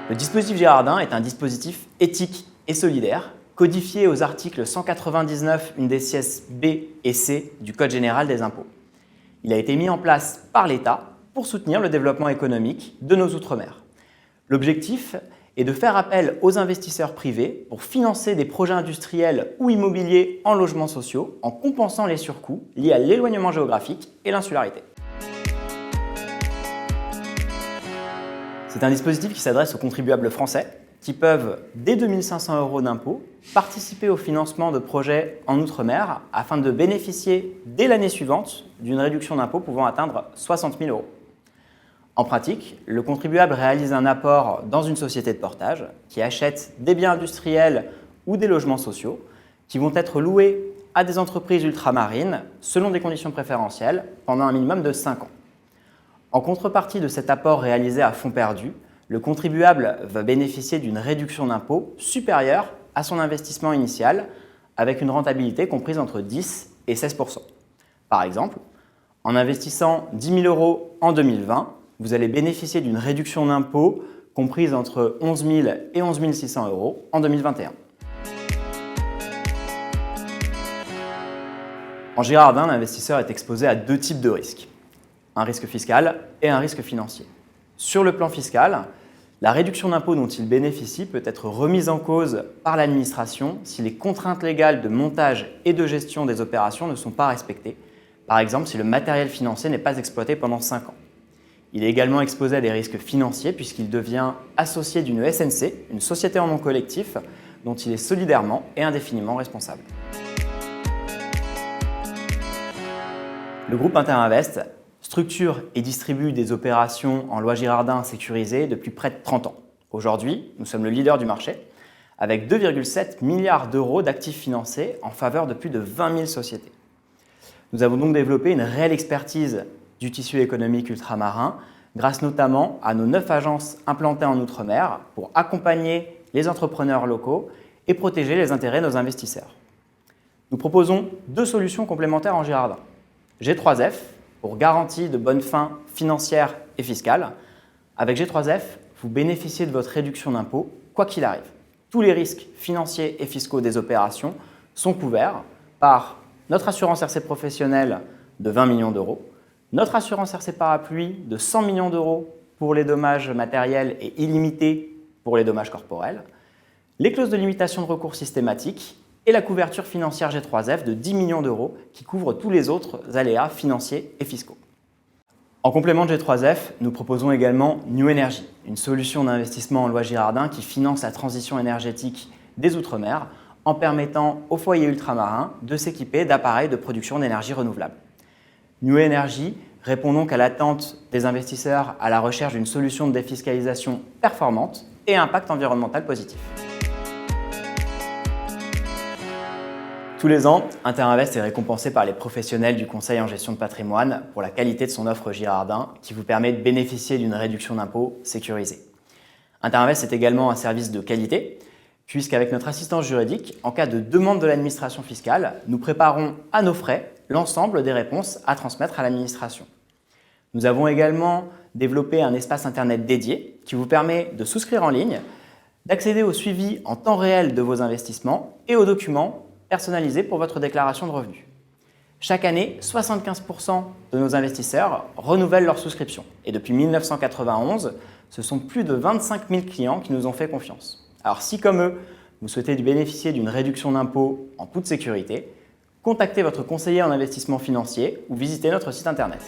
Le dispositif Girardin est un dispositif éthique et solidaire, codifié aux articles 199 undecies B et C du Code général des impôts. Il a été mis en place par l'État pour soutenir le développement économique de nos Outre-mer. L'objectif est de faire appel aux investisseurs privés pour financer des projets industriels ou immobiliers en logements sociaux en compensant les surcoûts liés à l'éloignement géographique et l'insularité. C'est un dispositif qui s'adresse aux contribuables français qui peuvent, dès 2 500 € d'impôt, participer au financement de projets en Outre-mer afin de bénéficier, dès l'année suivante, d'une réduction d'impôt pouvant atteindre 60 000 €. En pratique, le contribuable réalise un apport dans une société de portage qui achète des biens industriels ou des logements sociaux qui vont être loués à des entreprises ultramarines selon des conditions préférentielles pendant un minimum de 5 ans. En contrepartie de cet apport réalisé à fonds perdu, le contribuable va bénéficier d'une réduction d'impôt supérieure à son investissement initial avec une rentabilité comprise entre 10 et 16 %. Par exemple, en investissant 10 000 € en 2020, vous allez bénéficier d'une réduction d'impôt comprise entre 11 000 et 11 600 € en 2021. En Girardin, l'investisseur est exposé à deux types de risques. Un risque fiscal et un risque financier. Sur le plan fiscal, la réduction d'impôt dont il bénéficie peut être remise en cause par l'administration si les contraintes légales de montage et de gestion des opérations ne sont pas respectées, par exemple si le matériel financier n'est pas exploité pendant 5 ans. Il est également exposé à des risques financiers puisqu'il devient associé d'une SNC, une société en nom collectif, dont il est solidairement et indéfiniment responsable. Le groupe Interinvest structure et distribue des opérations en loi Girardin sécurisées depuis près de 30 ans. Aujourd'hui, nous sommes le leader du marché, avec 2,7 milliards € d'actifs financés en faveur de plus de 20 000 sociétés. Nous avons donc développé une réelle expertise du tissu économique ultramarin, grâce notamment à nos 9 agences implantées en Outre-mer pour accompagner les entrepreneurs locaux et protéger les intérêts de nos investisseurs. Nous proposons 2 solutions complémentaires en Girardin. G3F, pour garantie de bonne fin financière et fiscale. Avec G3F, vous bénéficiez de votre réduction d'impôt, quoi qu'il arrive. Tous les risques financiers et fiscaux des opérations sont couverts par notre assurance RC professionnelle de 20 millions €, notre assurance RC parapluie de 100 millions € pour les dommages matériels et illimités pour les dommages corporels, les clauses de limitation de recours systématiques et la couverture financière G3F de 10 millions € qui couvre tous les autres aléas financiers et fiscaux. En complément de G3F, nous proposons également New Energy, une solution d'investissement en loi Girardin qui finance la transition énergétique des Outre-mer en permettant aux foyers ultramarins de s'équiper d'appareils de production d'énergie renouvelable. New Energy répond donc à l'attente des investisseurs à la recherche d'une solution de défiscalisation performante et à impact environnemental positif. Tous les ans, Interinvest est récompensé par les professionnels du conseil en gestion de patrimoine pour la qualité de son offre Girardin qui vous permet de bénéficier d'une réduction d'impôt sécurisée. Interinvest est également un service de qualité puisqu'avec notre assistance juridique, en cas de demande de l'administration fiscale, nous préparons à nos frais l'ensemble des réponses à transmettre à l'administration. Nous avons également développé un espace internet dédié qui vous permet de souscrire en ligne, d'accéder au suivi en temps réel de vos investissements et aux documents personnalisés pour votre déclaration de revenus. Chaque année, 75 % de nos investisseurs renouvellent leur souscription. Et depuis 1991, ce sont plus de 25 000 clients qui nous ont fait confiance. Alors si, comme eux, vous souhaitez bénéficier d'une réduction d'impôt en toute sécurité, contactez votre conseiller en investissement financier ou visitez notre site internet.